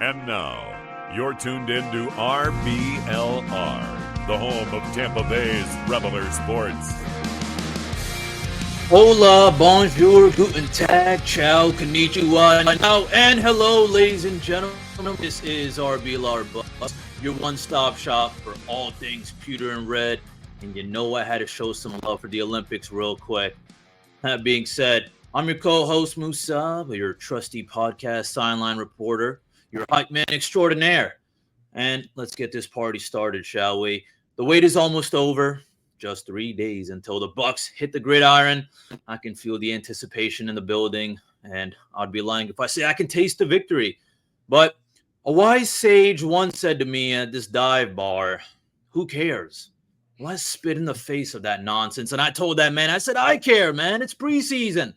And now, you're tuned in to RBLR, the home of Tampa Bay's Reveler Sports. Hola, bonjour, guten tag, ciao, konnichiwa, now, and hello, ladies and gentlemen. This is RBLR Bucs, your one-stop shop for all things pewter and red. And you know I had to show some love for the Olympics real quick. That being said, I'm your co-host, Musa, your trusty podcast sideline reporter, your hype man extraordinaire. And let's get this party started, shall we? The wait is almost over. Just 3 days until the Bucs hit the gridiron. I can feel the anticipation in the building, and I'd be lying if I say I can taste the victory. But a wise sage once said to me at this dive bar, "Who cares? Let's spit in the face of that nonsense." And I told that man, I said, "I care, man. It's preseason.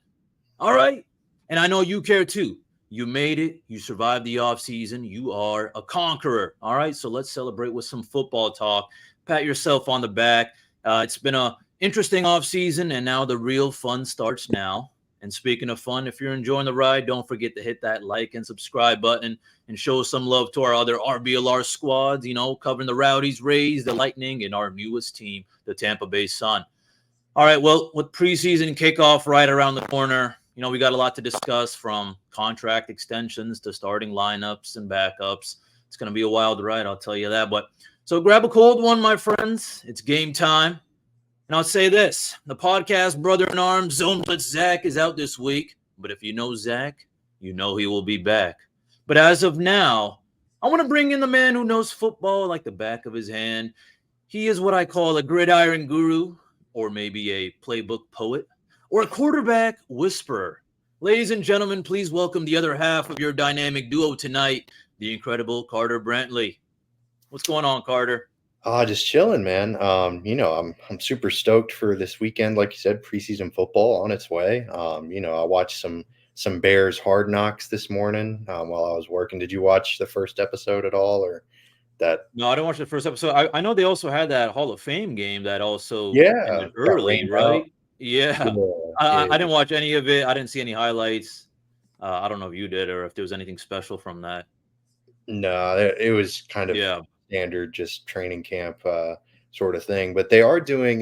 All right? And I know you care too. You made it. You survived the offseason. You are a conqueror. All right? So let's celebrate with some football talk. Pat yourself on the back. It's been an interesting offseason, and now the real fun starts now. And speaking of fun, if you're enjoying the ride, don't forget to hit that like and subscribe button and show some love to our other RBLR squads, covering the Rowdies, Rays, the Lightning, and our newest team, the Tampa Bay Sun. All right, well, with preseason kickoff right around the corner, we got a lot to discuss, from contract extensions to starting lineups and backups. It's going to be a wild ride, I'll tell you that. But so grab a cold one, my friends. It's game time. And I'll say this. The podcast brother in arms, Zone Blitz Zach, is out this week. But if you know Zach, you know he will be back. But as of now, I want to bring in the man who knows football like the back of his hand. He is what I call a gridiron guru, or maybe a playbook poet, or a quarterback whisperer. Ladies and gentlemen, please welcome the other half of your dynamic duo tonight, the incredible Carter Brantley. What's going on, Carter? Just chilling, man. I'm super stoked for this weekend. Like you said, preseason football on its way. I watched some Bears Hard Knocks this morning while I was working. Did you watch the first episode at all, or that? No, I didn't watch the first episode. I know they also had that Hall of Fame game that also ended got early, rained right? out. Yeah. I didn't watch any of it. I didn't see any highlights. I don't know if you did or if there was anything special from that. No, it was kind of Yeah. standard, just training camp sort of thing. But they are doing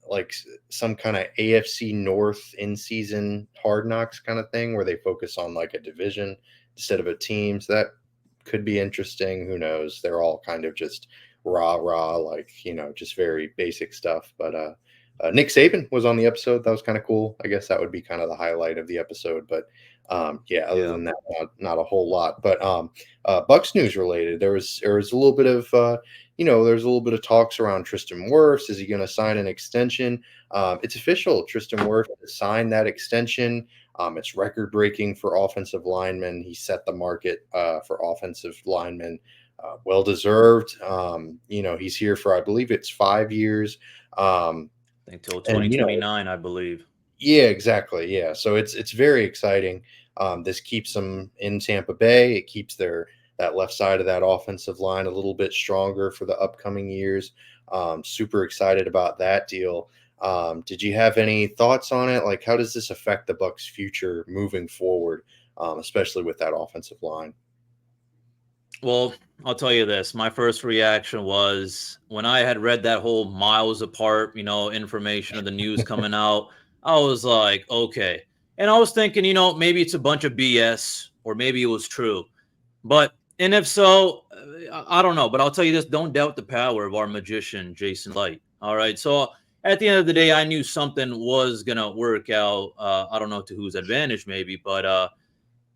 like some kind of AFC North in-season Hard Knocks kind of thing, where they focus on like a division instead of a team. So that could be interesting. Who knows? They're all kind of just rah, like, just very basic stuff. But Nick Saban was on the episode. That was kind of cool. I guess that would be kind of the highlight of the episode. But other than that, not a whole lot. But Bucs news related, there was a little bit of there's a little bit of talks around Tristan Wirfs. Is he going to sign an extension? It's official. Tristan Wirfs has signed that extension. It's record breaking for offensive linemen. He set the market for offensive linemen. Well deserved. He's here for, I believe it's 5 years. I think till 2029, I believe. Yeah, exactly. Yeah. So it's very exciting. This keeps them in Tampa Bay. It keeps that left side of that offensive line a little bit stronger for the upcoming years. Super excited about that deal. Did you have any thoughts on it? Like, how does this affect the Bucs' future moving forward, especially with that offensive line? Well, I'll tell you this. My first reaction was when I had read that whole miles apart, information of the news coming out, I was like, okay. And I was thinking, maybe it's a bunch of BS or maybe it was true. And if so, I don't know. But I'll tell you this, don't doubt the power of our magician, Jason Light. All right. So at the end of the day, I knew something was going to work out. I don't know to whose advantage maybe, but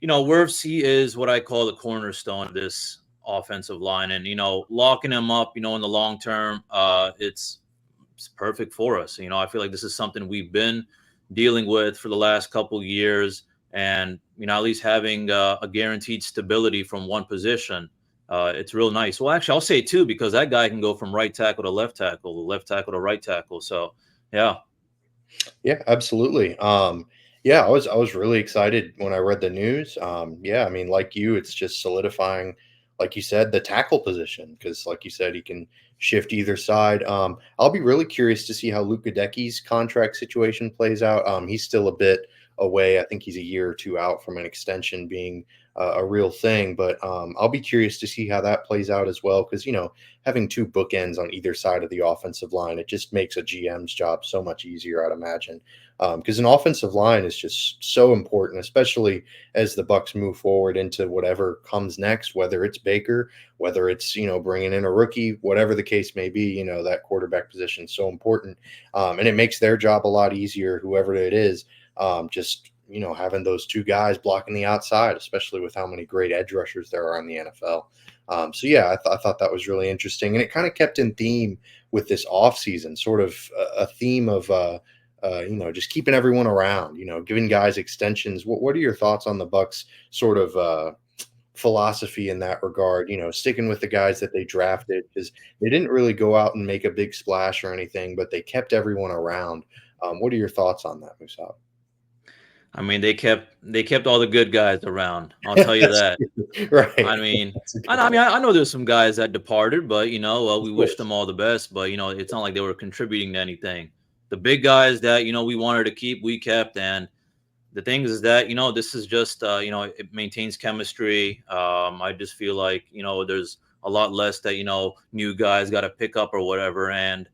Wirfs, he is what I call the cornerstone of this offensive line. And, locking him up, in the long term, it's perfect for us. I feel like this is something we've been dealing with for the last couple of years. And, at least having a guaranteed stability from one position, it's real nice. Well, actually, I'll say two, because that guy can go from right tackle to left tackle to right tackle. So, yeah. Yeah, absolutely. I was really excited when I read the news. I mean, like you, it's just solidifying, like you said, the tackle position, because like you said, he can shift either side. I'll be really curious to see how Luke Gadecki's contract situation plays out. He's still a bit away. I think he's a year or two out from an extension being a real thing. But I'll be curious to see how that plays out as well, because having two bookends on either side of the offensive line, it just makes a GM's job so much easier, I'd imagine. Because an offensive line is just so important, especially as the Bucs move forward into whatever comes next, whether it's Baker, whether it's bringing in a rookie, whatever the case may be. That quarterback position is so important, and it makes their job a lot easier, whoever it is. Just having those two guys blocking the outside, especially with how many great edge rushers there are in the NFL. So yeah, I thought that was really interesting, and it kind of kept in theme with this offseason, sort of a theme of just keeping everyone around, giving guys extensions. What are your thoughts on the Bucs sort of philosophy in that regard? Sticking with the guys that they drafted, because they didn't really go out and make a big splash or anything, but they kept everyone around. What are your thoughts on that, Musab? I mean, they kept all the good guys around. I'll tell you that. Right. I mean, I know there's some guys that departed, but we wish course. them all the best. But it's not like they were contributing to anything. The big guys that we wanted to keep, we kept, and the thing is that this is just it maintains chemistry. I just feel like there's a lot less that new guys got to pick up or whatever. And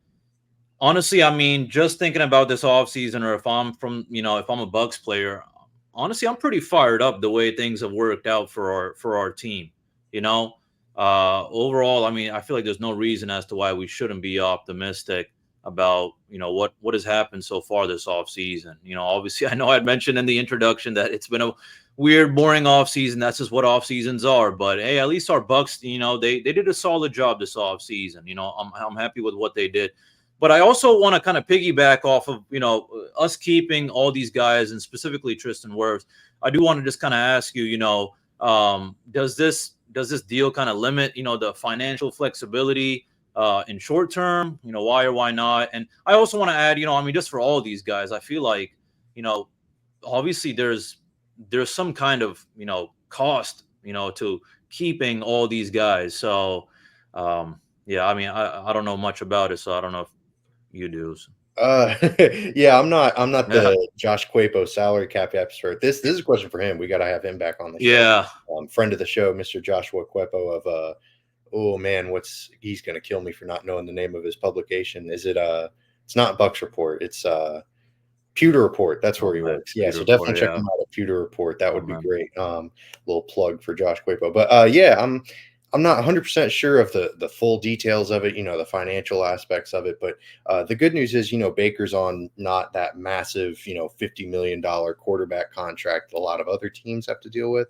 honestly, I mean, just thinking about this offseason, or if I'm a Bucks player, honestly, I'm pretty fired up the way things have worked out for our team. Overall, I mean, I feel like there's no reason as to why we shouldn't be optimistic about what has happened so far this offseason. Obviously, I know I'd mentioned in the introduction that it's been a weird, boring offseason. That's just what off seasons are. But hey, at least our Bucks, they did a solid job this offseason. I'm happy with what they did. But I also want to kind of piggyback off of, us keeping all these guys, and specifically Tristan Wirfs. I do want to just kind of ask you, does this deal kind of limit, the financial flexibility in short term? Why or why not? And I also want to add, I mean, just for all these guys, I feel like, obviously there's some kind of, cost, to keeping all these guys. So, yeah, I mean, I don't know much about it, so I don't know if you do. Yeah, I'm not Yeah. the Josh Quapo salary cap expert. This is a question for him. We got to have him back on the show. Yeah. Friend of the show, Mr. Joshua Quepo of oh man, he's gonna kill me for not knowing the name of his publication. Is it it's not Bucks Report, it's Pewter Report. That's where he works. Yeah, so definitely check him out at Pewter Report. That would be great. Little plug for Josh Quapo. But yeah, I'm not 100% sure of the full details of it, the financial aspects of it. But the good news is, Baker's on not that massive, $50 million quarterback contract that a lot of other teams have to deal with.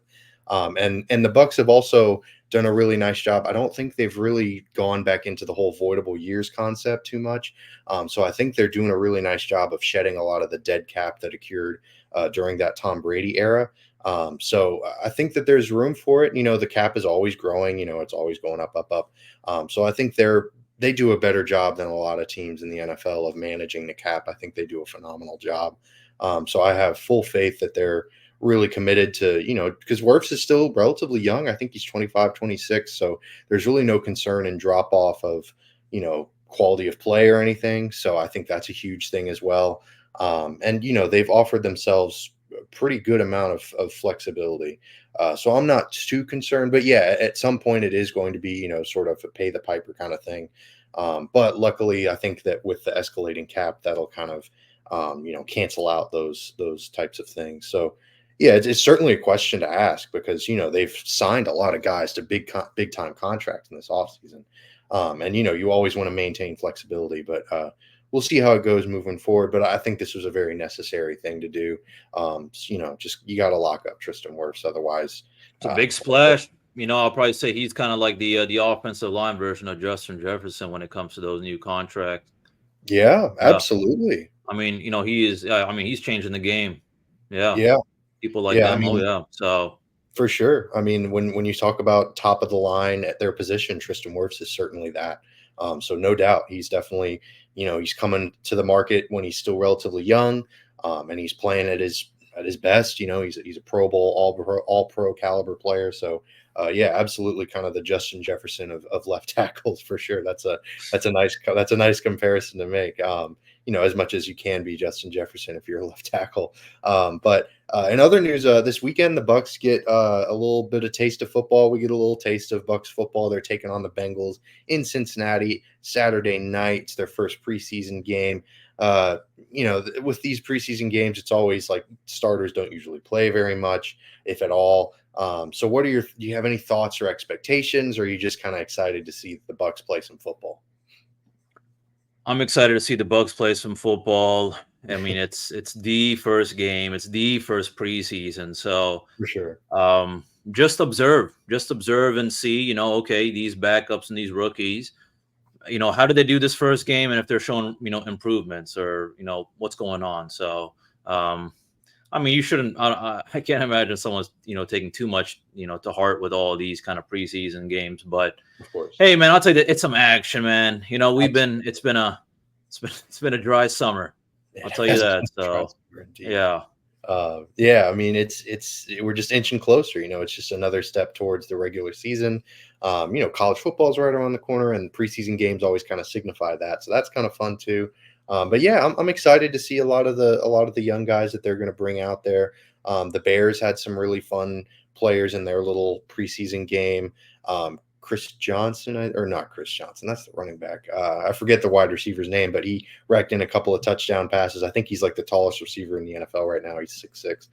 And the Bucs have also done a really nice job. I don't think they've really gone back into the whole voidable years concept too much. So I think they're doing a really nice job of shedding a lot of the dead cap that occurred during that Tom Brady era. So I think that there's room for it. The cap is always growing. It's always going up, up, up. So I think they do a better job than a lot of teams in the NFL of managing the cap. I think they do a phenomenal job. So I have full faith that they're really committed to, because Wirfs is still relatively young. I think he's 25, 26. So there's really no concern in drop off of, quality of play or anything. So I think that's a huge thing as well. And, they've offered themselves a pretty good amount of flexibility. So I'm not too concerned, but yeah, at some point it is going to be, sort of a pay the piper kind of thing. But luckily I think that with the escalating cap, that'll kind of, cancel out those types of things. So yeah, it's certainly a question to ask, because, they've signed a lot of guys to big time contracts in this offseason. And, you always want to maintain flexibility, but we'll see how it goes moving forward. But I think this was a very necessary thing to do. Just you got to lock up Tristan Wirfs. Otherwise, it's a big splash. I'll probably say he's kind of like the offensive line version of Justin Jefferson when it comes to those new contracts. Yeah, absolutely. I mean, he is. I mean, he's changing the game. Yeah. Yeah. People like Yeah, them. Oh yeah. So for sure. I mean, when you talk about top of the line at their position, Tristan Wirfs is certainly that. So no doubt, he's definitely, he's coming to the market when he's still relatively young, and he's playing at his best. He's a Pro Bowl, all pro caliber player. So yeah, absolutely, kind of the Justin Jefferson of left tackles for sure. That's a nice comparison to make. As much as you can be Justin Jefferson if you're a left tackle. But in other news, this weekend the Bucs get a little bit of taste of football. We get a little taste of Bucs football. They're taking on the Bengals in Cincinnati Saturday night. It's their first preseason game. With these preseason games, it's always like starters don't usually play very much, if at all. So do you have any thoughts or expectations, or are you just kind of excited to see the Bucs play some football? I'm excited to see the Bucs play some football. I mean, it's the first game, it's the first preseason. So For sure. just observe and see, okay, these backups and these rookies, how did they do this first game, and if they're showing, improvements, or, what's going on. So, I mean, you shouldn't, I can't imagine someone's, taking too much, to heart with all these kind of preseason games, but Of course. hey, man, I'll tell you that it's some action, man. Absolutely. It's been a dry summer. I'll tell you that. So, yeah. Yeah, I mean, we're just inching closer. It's just another step towards the regular season. College football is right around the corner, and preseason games always kind of signify that. So that's kind of fun too. But yeah, I'm excited to see a lot of the young guys that they're going to bring out there. The Bears had some really fun players in their little preseason game. Chris Johnson, or not Chris Johnson, that's the running back. I forget the wide receiver's name, but he racked in a couple of touchdown passes. I think he's like the tallest receiver in the NFL right now. He's 6'6".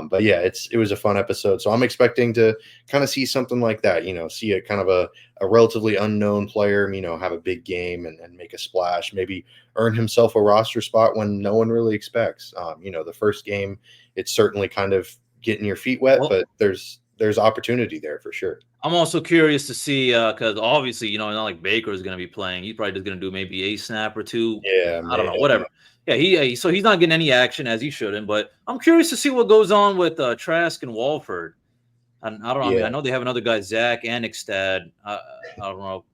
But yeah, it was a fun episode. So I'm expecting to kind of see something like that, see a kind of a relatively unknown player, have a big game and make a splash, maybe earn himself a roster spot when no one really expects. The first game, it's certainly kind of getting your feet wet, Well, but there's opportunity there for sure. I'm also curious to see, because obviously, not like Baker is going to be playing. He's probably just going to do maybe a snap or two. Yeah, I don't know, yeah. whatever. Yeah, so he's not getting any action, as he shouldn't. But I'm curious to see what goes on with Trask and Walford. And I don't know. I mean, I know they have another guy, Zach Anixtad. I don't know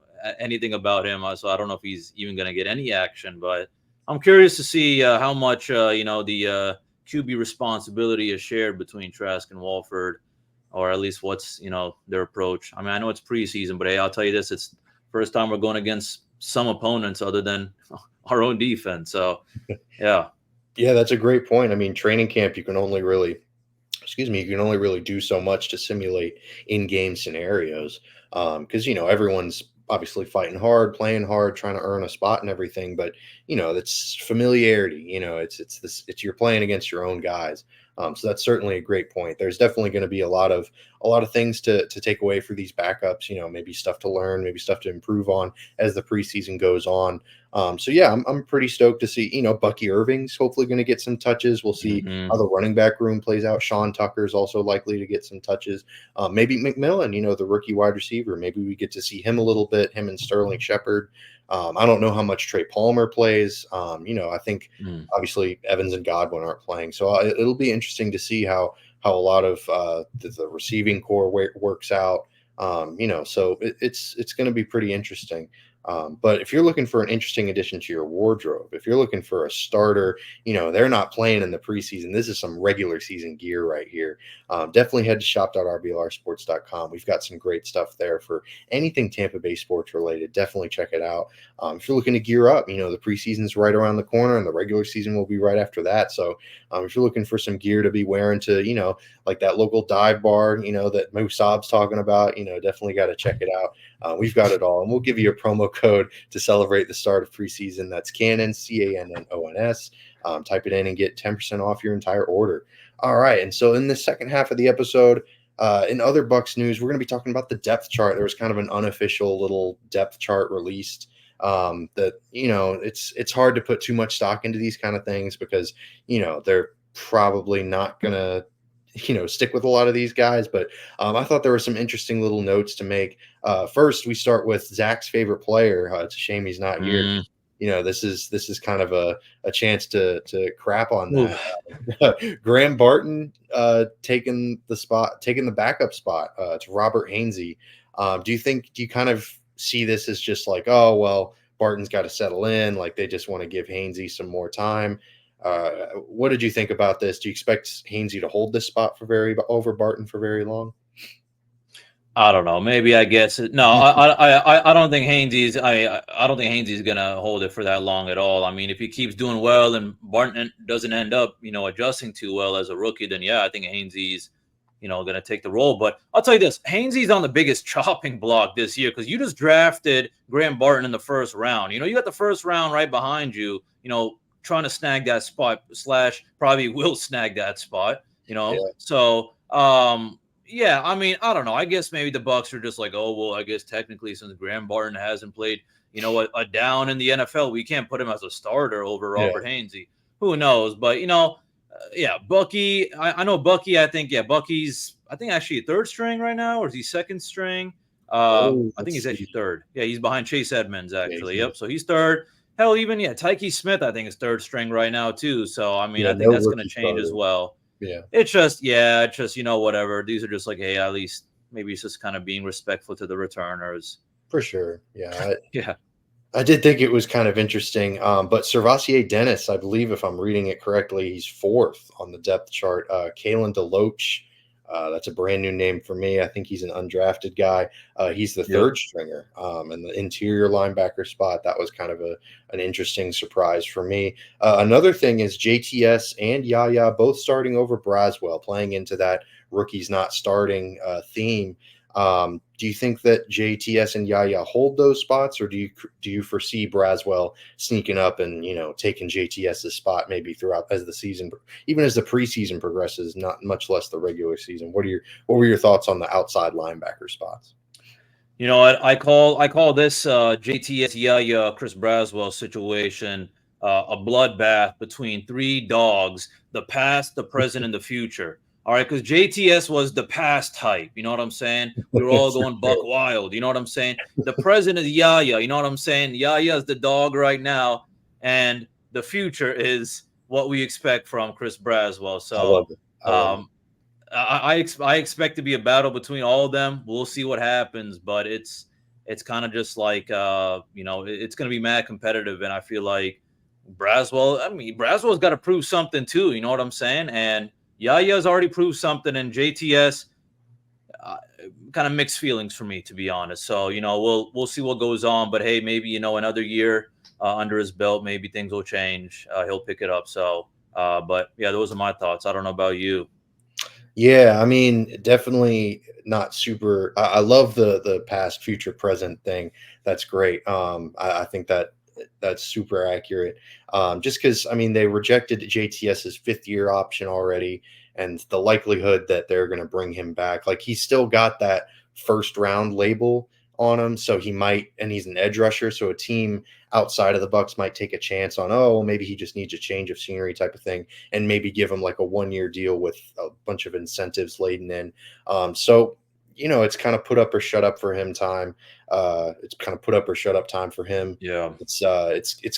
anything about him, so I don't know if he's even going to get any action. But I'm curious to see how much the QB responsibility is shared between Trask and Walford, or at least what's their approach. I mean, I know it's preseason, but hey, I'll tell you this: it's first time we're going against some opponents other than our own defense. So, yeah. Yeah, that's a great point. I mean, training camp, you can only really do so much to simulate in-game scenarios, because everyone's obviously fighting hard, playing hard, trying to earn a spot and everything. But that's familiarity. It's you're playing against your own guys. So that's certainly a great point. There's definitely going to be a lot of things to take away for these backups. Maybe stuff to learn, maybe stuff to improve on as the preseason goes on. So yeah, I'm pretty stoked to see. Bucky Irving's hopefully going to get some touches. We'll see how the running back room plays out. Sean Tucker's also likely to get some touches. Maybe McMillan, the rookie wide receiver. Maybe we get to see him a little bit. Him and Sterling Shepard. I don't know how much Trey Palmer plays. I think obviously Evans and Godwin aren't playing, so it'll be interesting to see how a lot of the receiving core works out. So it's going to be pretty interesting. But if you're looking for an interesting addition to your wardrobe, if you're looking for a starter, they're not playing in the preseason. This is some regular season gear right here. Definitely head to shop.rblrsports.com. We've got some great stuff there for anything Tampa Bay sports related. Definitely check it out. If you're looking to gear up, the preseason's right around the corner and the regular season will be right after that. So if you're looking for some gear to be wearing to, like that local dive bar, that Musab's talking about, definitely got to check it out. We've got it all, and we'll give you a promo code to celebrate the start of preseason. That's Cannon, CANNONS. Type it in and get 10% off your entire order. All right, and so in the second half of the episode, in other Bucs news, we're going to be talking about the depth chart. There was kind of an unofficial little depth chart released. That it's hard to put too much stock into these kind of things because they're probably not going to stick with a lot of these guys, but I thought there were some interesting little notes to make. First, we start with Zach's favorite player. It's a shame he's not here. This is kind of a chance to crap on that. Graham Barton taking the backup spot to Robert Hainsey. Do you kind of see this as just like, oh well, Barton's got to settle in, like they just want to give Hainsey some more time? What did you think about this? Do you expect Hainsey to hold this spot over Barton for very long? I don't know. Maybe I guess it. No, I don't think Hainsey's. I don't think Hainsey's gonna hold it for that long at all. I mean, if he keeps doing well and Barton doesn't end up, adjusting too well as a rookie, then yeah, I think Hainsey's, gonna take the role. But I'll tell you this: Hainsey's on the biggest chopping block this year because you just drafted Graham Barton in the first round. You got the first round right behind you. Trying to snag that spot / probably will snag that spot. Yeah. So yeah, I mean, I don't know. I guess maybe the Bucs are just like, oh well, I guess technically since Graham Barton hasn't played, a down in the NFL, we can't put him as a starter over Robert Hainsey. Who knows? But yeah, Bucky. I know Bucky. I think Bucky's. I think actually third string right now, or is he second string? I think he's actually third. Yeah, he's behind Chase Edmonds actually. Yep. So he's third. Hell, even Tyke Smith, I think is third string right now too. So I mean, I think that's going to change as well. Yeah. It's just whatever. These are just like, hey, at least maybe it's just kind of being respectful to the returners. For sure. Yeah. Yeah. I did think it was kind of interesting. But Servassier Dennis, I believe, if I'm reading it correctly, he's fourth on the depth chart. Kalen DeLoach, that's a brand new name for me. I think he's an undrafted guy. He's the third stringer and the interior linebacker spot. That was kind of an interesting surprise for me. Another thing is JTS and Yaya both starting over Braswell, playing into that rookies not starting theme. Do you think that JTS and Yaya hold those spots, or do you foresee Braswell sneaking up and taking JTS's spot maybe throughout as the season, even as the preseason progresses, not much less the regular season? What were your thoughts on the outside linebacker spots? You know what I call this JTS Yaya Chris Braswell situation a bloodbath between three dogs: the past, the present, and the future. All right, because JTS was the past type. You know what I'm saying? We were all going buck wild. You know what I'm saying? The present is Yaya. You know what I'm saying? Yaya is the dog right now, and the future is what we expect from Chris Braswell. So I expect to be a battle between all of them. We'll see what happens, but it's kind of just like it's going to be mad competitive, and I feel like Braswell's got to prove something too. You know what I'm saying? And Yaya's already proved something, and JTS kind of mixed feelings for me, to be honest. So we'll see what goes on, but hey, maybe another year under his belt, maybe things will change. He'll pick it up. So, but yeah, those are my thoughts. I don't know about you. Yeah, I mean, definitely not super. I love the past, future, present thing. That's great. I think that's super accurate. Just because, I mean, they rejected JTS's fifth-year option already, and the likelihood that they're going to bring him back, like he's still got that first-round label on him, so he might, and he's an edge rusher, so a team outside of the Bucs might take a chance on, maybe he just needs a change of scenery type of thing, and maybe give him like a 1-year deal with a bunch of incentives laden in. So it's kind of put up or shut up for him time. It's kind of put up or shut up time for him. Yeah. It's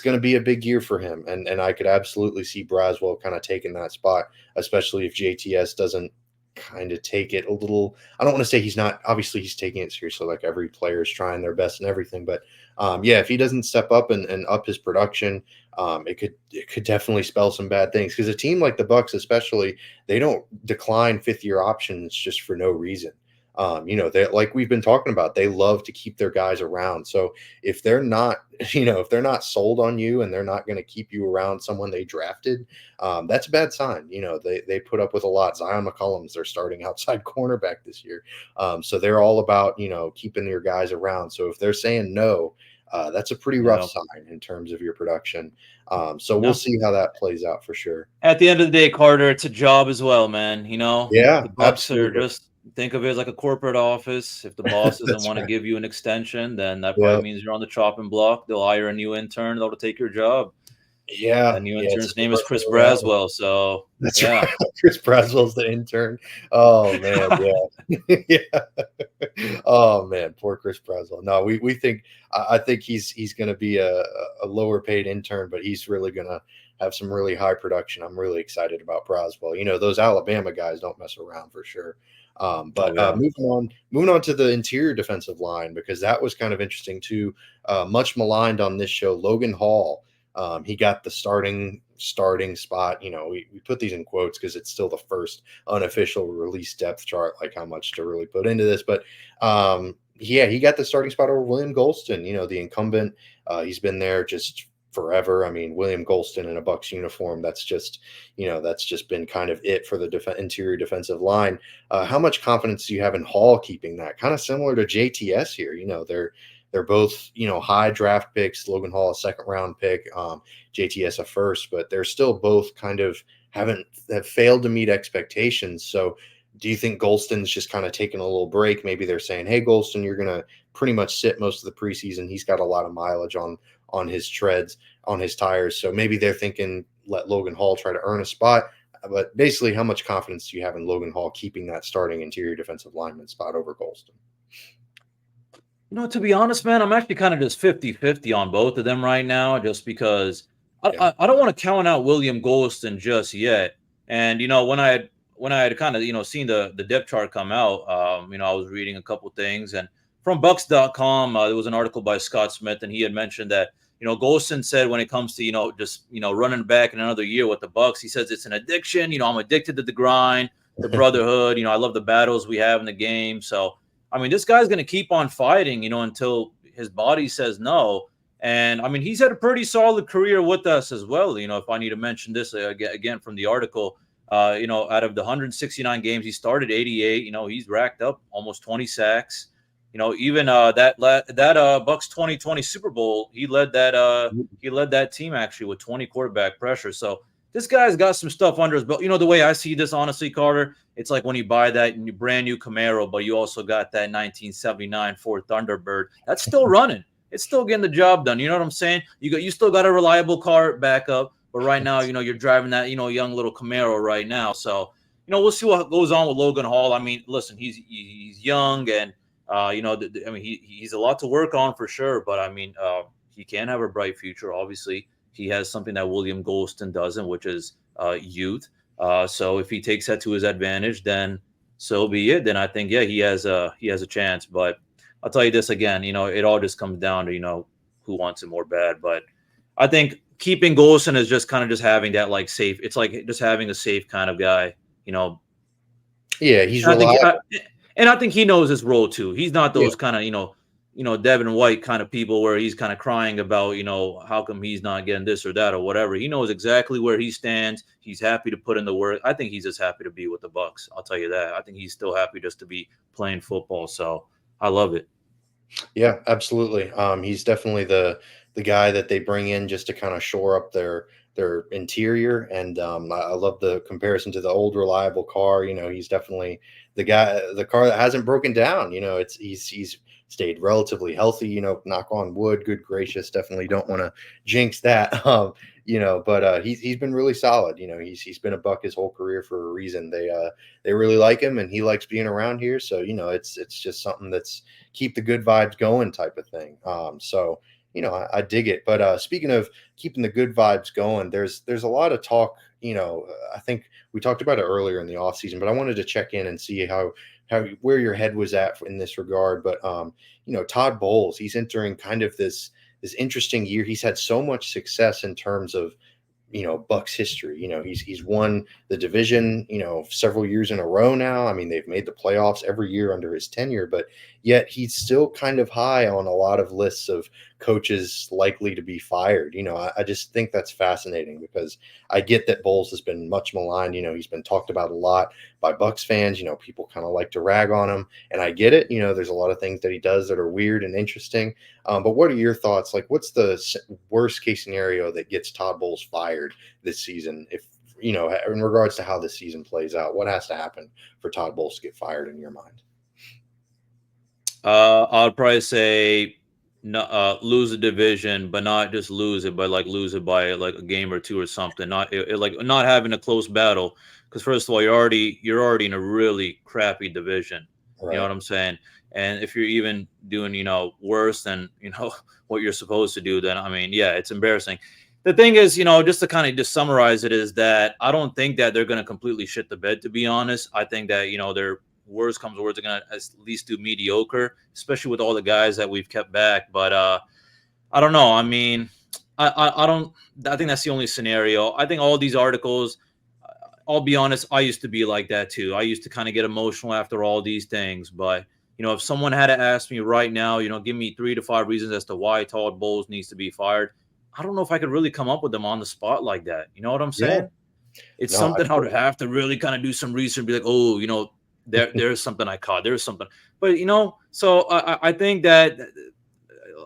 going to be a big year for him. And I could absolutely see Braswell kind of taking that spot, especially if JTS doesn't kind of take it a little. I don't want to say he's not, obviously he's taking it seriously. Like every player is trying their best and everything, but if he doesn't step up and up his production, it could definitely spell some bad things, because a team like the Bucs, especially, they don't decline fifth-year options just for no reason. They, like we've been talking about, they love to keep their guys around. So if they're not, if they're not sold on you and they're not going to keep you around someone they drafted, that's a bad sign. They put up with a lot. Zion McCollum's their starting outside cornerback this year. So they're all about, keeping your guys around. So if they're saying no, that's a pretty rough sign in terms of your production. So we'll see how that plays out for sure. At the end of the day, Carter, it's a job as well, man. Yeah, the Bucs are just, think of it as like a corporate office. If the boss doesn't want to give you an extension, then that probably means you're on the chopping block. They'll hire a new intern that'll take your job. Yeah. The new intern's name is Chris Braswell. So that's right. Chris Braswell's the intern. Oh man, yeah. Yeah. Oh man, poor Chris Braswell. No, we think I think he's gonna be a lower paid intern, but he's really gonna have some really high production. I'm really excited about Braswell. Those Alabama guys don't mess around for sure. Moving on to the interior defensive line, because that was kind of interesting too. Much maligned on this show, Logan Hall. He got the starting spot. We put these in quotes because it's still the first unofficial release depth chart, like how much to really put into this. But yeah, he got the starting spot over William Golston, the incumbent. He's been there just forever. I mean, William Golston in a Bucs uniform, that's just been kind of it for the interior defensive line. How much confidence do you have in Hall keeping that? Kind of similar to JTS here. They're both, high draft picks. Logan Hall, a second round pick, JTS a first, but they're still both kind of have failed to meet expectations. So do you think Golston's just kind of taking a little break? Maybe they're saying, hey, Golston, you're going to pretty much sit most of the preseason. He's got a lot of mileage on his treads, on his tires. So maybe they're thinking, let Logan Hall try to earn a spot. But basically, how much confidence do you have in Logan Hall keeping that starting interior defensive lineman spot over Golston? To be honest, man, I'm actually kind of just 50-50 on both of them right now, just because I don't want to count out William Golston just yet. And, when I had kind of, seen the depth chart come out, I was reading a couple things, and from Bucs.com, there was an article by Scott Smith, and he had mentioned that, Golston said when it comes to, just, running back in another year with the Bucs, he says it's an addiction. I'm addicted to the grind, the brotherhood. I love the battles we have in the game. So, I mean, this guy's going to keep on fighting, until his body says no. And, I mean, he's had a pretty solid career with us as well. If I need to mention this again from the article, out of the 169 games he started, 88, he's racked up almost 20 sacks. Even that Bucs 2020 Super Bowl, he led that team actually with 20 quarterback pressure. So this guy's got some stuff under his belt. The way I see this, honestly, Carter, it's like when you buy that brand new Camaro, but you also got that 1979 Ford Thunderbird. That's still running. It's still getting the job done. You know what I'm saying? You still got a reliable car backup, but right now, you're driving that, young little Camaro right now. So, we'll see what goes on with Logan Hall. I mean, listen, he's young, and he's a lot to work on for sure. But I mean, he can have a bright future. Obviously, he has something that William Golston doesn't, which is youth. So if he takes that to his advantage, then so be it. Then I think, yeah, he has a chance. But I'll tell you this again, it all just comes down to, who wants it more bad. But I think keeping Golston is just kind of just having that like safe. It's like just having a safe kind of guy, Yeah, he's reliable. And I think he knows his role too. He's not those kind of, Devin White kind of people where he's kind of crying about, how come he's not getting this or that or whatever. He knows exactly where he stands. He's happy to put in the work. I think he's just happy to be with the Bucs. I'll tell you that. I think he's still happy just to be playing football. So I love it. Yeah, absolutely. He's definitely the guy that they bring in just to kind of shore up their interior. And I love the comparison to the old reliable car. He's definitely the car that hasn't broken down. He's stayed relatively healthy. Knock on wood. Good gracious, definitely don't want to jinx that. But he's been really solid. He's been a Buck his whole career for a reason. They really like him, and he likes being around here. So it's just something that's keep the good vibes going type of thing. So I dig it. But speaking of keeping the good vibes going, there's a lot of talk. I think we talked about it earlier in the offseason, but I wanted to check in and see how where your head was at in this regard. But Todd Bowles, he's entering kind of this interesting year. He's had so much success in terms of Bucs history. He's won the division, several years in a row now. I mean, they've made the playoffs every year under his tenure, but yet he's still kind of high on a lot of lists of coaches likely to be fired. I just think that's fascinating because I get that Bowles has been much maligned. He's been talked about a lot by Bucs fans. People kind of like to rag on him, and I get it. There's a lot of things that he does that are weird and interesting. But what are your thoughts? Like, what's the worst case scenario that gets Todd Bowles fired this season? If in regards to how this season plays out, what has to happen for Todd Bowles to get fired in your mind? I'd probably say lose the division, but not just lose it, but like lose it by like a game or two or something. Not like not having a close battle, because first of all, you're already in a really crappy division. Right. You know what I'm saying? And if you're even doing worse than what you're supposed to do, then I mean, yeah, it's embarrassing. The thing is, just to kind of just summarize it, is that I don't think that they're going to completely shit the bed. To be honest, I think that they're worst comes to worst, they're going to at least do mediocre, especially with all the guys that we've kept back. But I don't know. I mean, I don't. I think that's the only scenario. I think all these articles. I'll be honest. I used to be like that too. I used to kind of get emotional after all these things. But if someone had to ask me right now, give me 3 to 5 reasons as to why Todd Bowles needs to be fired. I don't know if I could really come up with them on the spot like that. You know what I'm Yeah. saying? It's No, something I would have to really kind of do some research and be like, oh, there's something I caught. There's something. But so I think that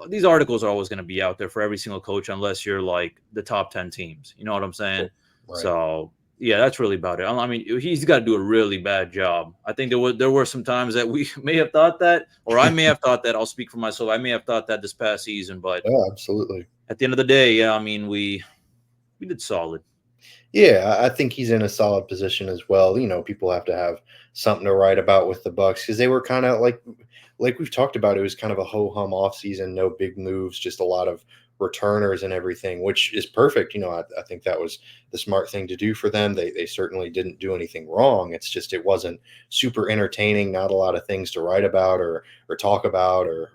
these articles are always going to be out there for every single coach unless you're like the top 10 teams. You know what I'm saying? right. So yeah, that's really about it. I mean, he's got to do a really bad job. I think there were some times that we may have thought that, or I may have thought that. I'll speak for myself. I may have thought that this past season, but Yeah, absolutely. at the end of the day, yeah, I mean, we did solid. Yeah, I think he's in a solid position as well. People have to have something to write about with the Bucks because they were kind of like we've talked about. It was kind of a ho hum off season, no big moves, just a lot of returners and everything, which is perfect. I think that was the smart thing to do for them. They certainly didn't do anything wrong. It's just it wasn't super entertaining. Not a lot of things to write about or talk about or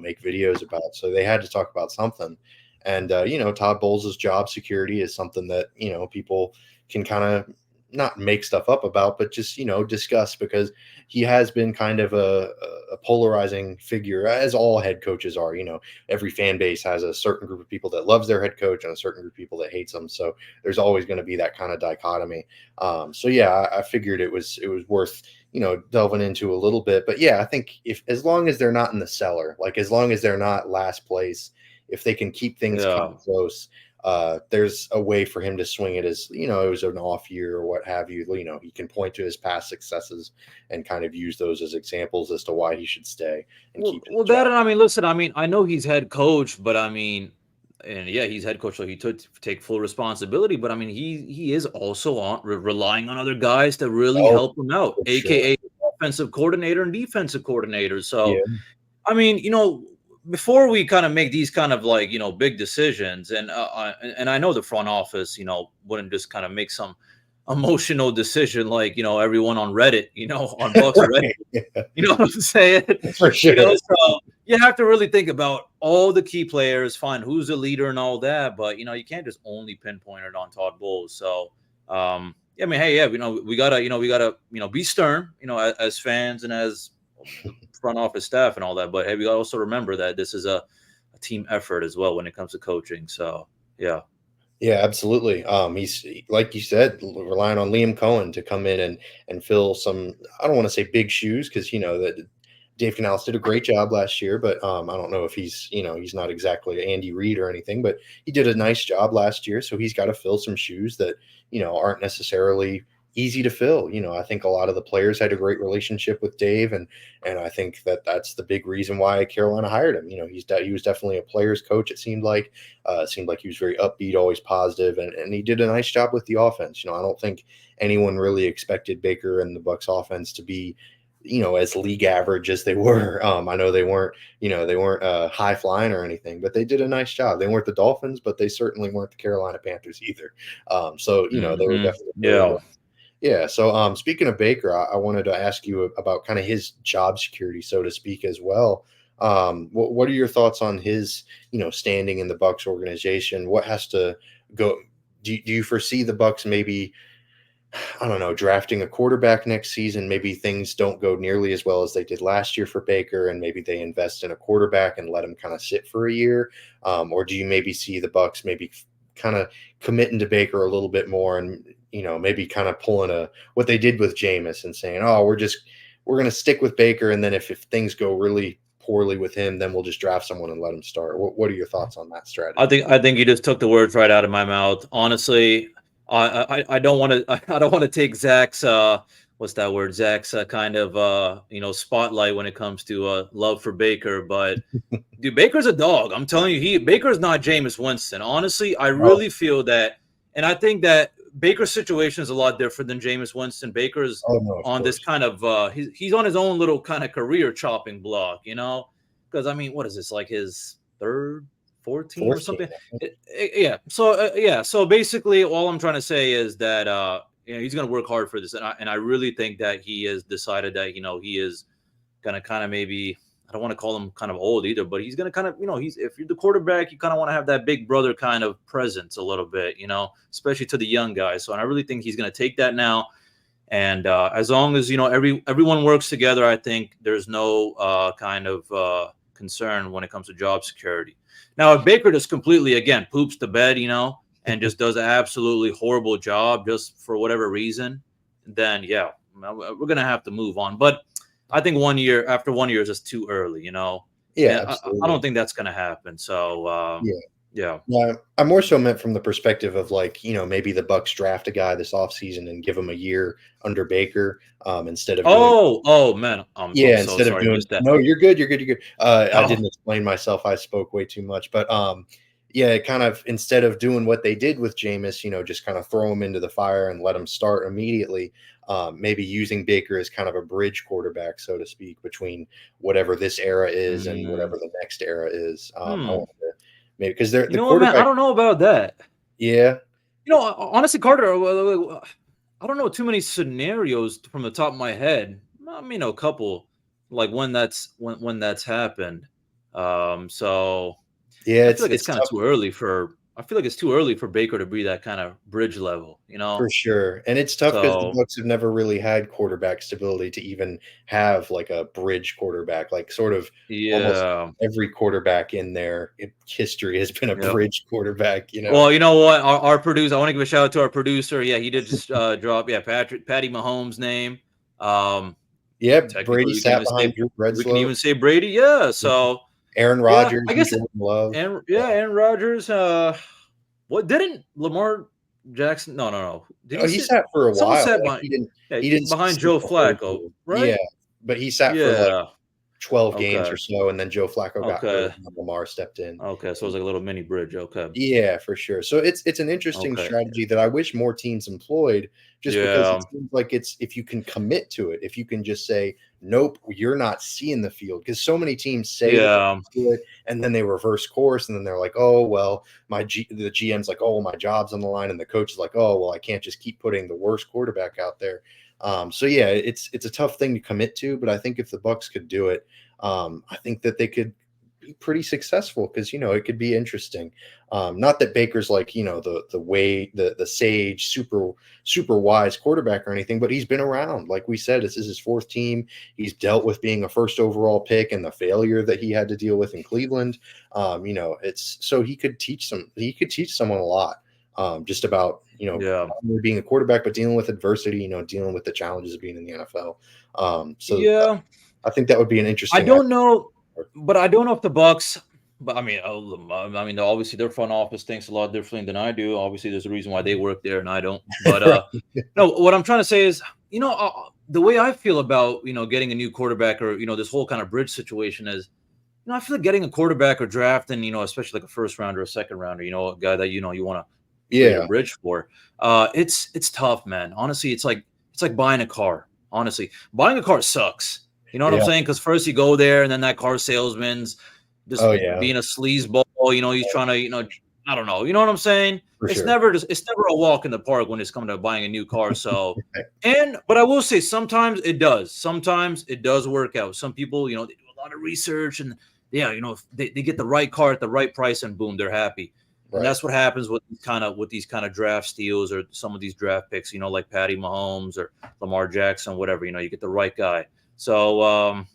make videos about. So they had to talk about something. And Todd Bowles' job security is something that people can kind of not make stuff up about, but just discuss because he has been kind of a polarizing figure, as all head coaches are. Every fan base has a certain group of people that loves their head coach and a certain group of people that hates them. So there's always going to be that kind of dichotomy. So yeah, I figured it was worth delving into a little bit. But yeah, I think if as long as they're not in the cellar, like as long as they're not last place, if they can keep things kind Yeah. of close, there's a way for him to swing it as it was an off year or what have you. He can point to his past successes and kind of use those as examples as to why he should stay and keep his Well, that job. and I mean, listen, I mean, I know he's head coach, but I mean, and yeah, he's head coach, so he took take full responsibility. But I mean, he is also relying on other guys to really Oh, help him out, for sure. aka offensive coordinator and defensive coordinator. So Yeah. I mean, before we kind of make these kind of like big decisions, and I know the front office, wouldn't just kind of make some emotional decision like everyone on Reddit, on Bucks Reddit. Right. Yeah, You know what I'm saying? for sure. So you have to really think about all the key players, find who's a leader and all that. But you can't just only pinpoint it on Todd Bowles. So yeah, I mean, hey, yeah, we gotta be stern, as fans and as the front office staff and all that. But hey, we gotta also remember that this is a team effort as well when it comes to coaching. So yeah. Yeah, absolutely. He's like you said, relying on Liam Cohen to come in and fill some. I don't want to say big shoes because that Dave Canales did a great job last year, but I don't know if he's not exactly Andy Reid or anything, but he did a nice job last year, so he's got to fill some shoes that aren't necessarily easy to fill. I think a lot of the players had a great relationship with Dave, and I think that's the big reason why Carolina hired him. He was definitely a player's coach. It seemed like he was very upbeat, always positive, and he did a nice job with the offense. I don't think anyone really expected Baker and the Bucs offense to be as league average as they were. I know they weren't high flying or anything, but they did a nice job. They weren't the Dolphins, but they certainly weren't the Carolina Panthers either. So they were definitely really Yeah. yeah. So speaking of Baker, I wanted to ask you about kind of his job security, so to speak, as well. What are your thoughts on his standing in the Bucs organization? What has to go? Do you foresee the Bucs maybe, I don't know, drafting a quarterback next season? Maybe things don't go nearly as well as they did last year for Baker, and maybe they invest in a quarterback and let him kind of sit for a year. Or do you maybe see the Bucs maybe kind of committing to Baker a little bit more and maybe kind of pulling what they did with Jameis and saying, oh, we're going to stick with Baker, and then if things go really poorly with him, then we'll just draft someone and let him start. What are your thoughts on that I strategy? think I think you just took the words right out of my mouth. Honestly, I don't want to I don't want to take Zach's what's that word? Zach's kind of spotlight when it comes to love for Baker, but dude, Baker's a dog. I'm telling you, Baker's not Jameis Winston. Honestly, I Oh, really feel that, and I think that Baker's situation is a lot different than Jameis Winston. Baker's oh no, of on this course. kind of he's on his own little kind of career chopping block, because I mean, what is this like his third, fourth team or Fourth team. something? Yeah. So yeah. So basically, all I'm trying to say is that he's going to work hard for this, and I really think that he has decided that he is gonna kind of maybe I don't want to call him kind of old either, but he's going to kind of, if you're the quarterback, you kind of want to have that big brother kind of presence a little bit, especially to the young guys. So I really think he's going to take that now. And as long as, everyone works together, I think there's no kind of concern when it comes to job security. Now, if Baker just completely, again, poops the bed, and just does an absolutely horrible job just for whatever reason, then, yeah, we're going to have to move on. But I think after 1 year is just too early, Yeah, And I don't think that's going to happen. So, yeah. I more so meant from the perspective of maybe the Bucs draft a guy this offseason and give him a year under Baker instead of man, I'm so instead of sorry. doing Missed that. no, you're good. I Oh. didn't explain myself. I spoke way too much, but kind of instead of doing what they did with Jameis, just kind of throw him into the fire and let him start immediately. Maybe using Baker as kind of a bridge quarterback, so to speak, between whatever this era is and whatever the next era is. I wanted to maybe because they're You know what, man? I don't know about that. Yeah. Honestly, Carter, I don't know too many scenarios from the top of my head. I mean, a couple, like when that's happened. So Yeah, I feel like it's kind of tough. too early for. I feel like it's too early for Baker to be that kind of bridge level, For sure. And it's tough because the So Bucs have never really had quarterback stability to even have like a bridge quarterback. Like sort of almost yeah. every quarterback in their history has been a Yep. bridge quarterback. Well, you know what? Our producer. I want to give a shout out to our producer. Yeah, he did just drop. Yeah, Patty Mahomes' name. Brady Technically, sat behind Drew we can Bledsoe, even say Brady. Yeah. So Aaron yeah, Rodgers, I and guess. Jordan Love. Aaron Rodgers. What didn't Lamar Jackson? No. Did Oh, he he sit? sat for a Someone while. sat Like behind. he didn't Behind sit Joe the whole Flacco, year. right? But he sat for like Yeah. 12 games Okay. or so, and then Joe Flacco got hurt Okay. and Lamar stepped in. Okay. So it was like a little mini bridge. Okay. Yeah, for sure. So it's an interesting Okay. strategy that I wish more teams employed, just because it Yeah. seems like it's if you can commit to it, if you can just say, nope, you're not seeing the field. Because so many teams say that Yeah. they do it, and then they reverse course, and then they're like, oh well, the GM's like, oh, my job's on the line, and the coach is like, oh well, I can't just keep putting the worst quarterback out there. So yeah, it's a tough thing to commit to, but I think if the Bucs could do it, I think that they could be pretty successful because it could be interesting. Not that Baker's like the sage super wise quarterback or anything, but he's been around. Like we said, this is his fourth team. He's dealt with being a first overall pick and the failure that he had to deal with in Cleveland. It's so he could teach someone a lot. Just about Yeah. not only being a quarterback, but dealing with adversity. Dealing with the challenges of being in the NFL. Yeah. I think that would be an I interesting. don't know, but I don't know if the Bucs. But I mean, obviously their front office thinks a lot differently than I do. Obviously, there's a reason why they work there and I don't. But no, what I'm trying to say is, the way I feel about getting a new quarterback or this whole kind of bridge situation is, I feel like getting a quarterback or drafting, especially like a first rounder or a second rounder, a guy that you want to create a bridge for. It's tough, man. Honestly, it's like buying a car. Honestly, buying a car sucks. You know what I'm saying? Because first you go there, and then that car salesman's just being a sleazeball. He's trying to, I don't know. You know what I'm saying? It's never a walk in the park when it's coming to buying a new car. So, but I will say sometimes it does. Sometimes it does work out. Some people, they do a lot of research and if they get the right car at the right price and boom, they're happy. Right. And that's what happens with these kind of draft steals or some of these draft picks, like Patty Mahomes or Lamar Jackson, whatever. You get the right guy. So,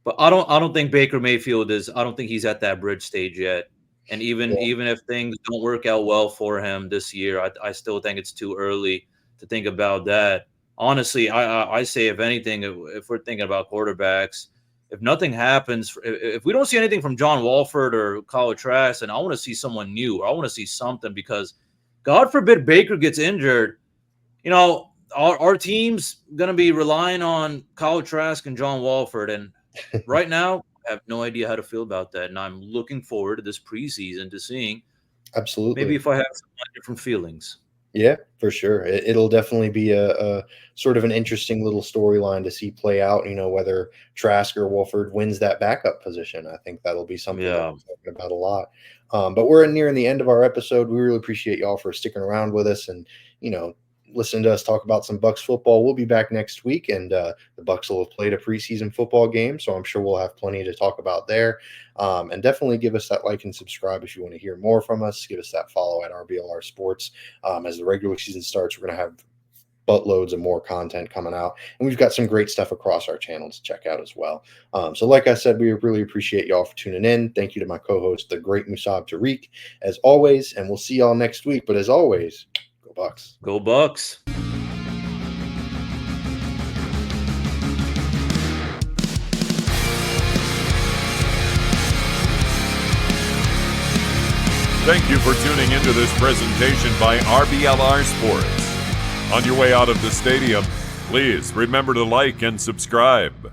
but I don't think Baker Mayfield is. I don't think he's at that bridge stage yet. And even if things don't work out well for him this year, I still think it's too early to think about that. Honestly, I say if anything, if we're thinking about quarterbacks, if nothing happens, if we don't see anything from John Wolford or Kyle Trask, and I want to see someone new, or I want to see something because, God forbid, Baker gets injured. Our team's going to be relying on Kyle Trask and John Wolford. And right now, I have no idea how to feel about that. And I'm looking forward to this preseason to seeing maybe if I have some different feelings. Yeah, for sure. It'll definitely be a sort of an interesting little storyline to see play out, whether Trask or Wolford wins that backup position. I think that'll be something that we're talking about a lot. But we're nearing the end of our episode. We really appreciate y'all for sticking around with us and, listening to us talk about some Bucs football. We'll be back next week, and the Bucs will have played a preseason football game, so I'm sure we'll have plenty to talk about there. And definitely give us that like and subscribe if you want to hear more from us. Give us that follow at RBLR Sports. As the regular season starts, we're going to have buttloads of more content coming out, and we've got some great stuff across our channel to check out as well. So like I said, we really appreciate y'all for tuning in. Thank you to my co-host, the great Musab Tariq, as always, and we'll see y'all next week. But as always, go Bucs. Go Bucs. Thank you for tuning into this presentation by RBLR Sports. On your way out of the stadium, please remember to like and subscribe.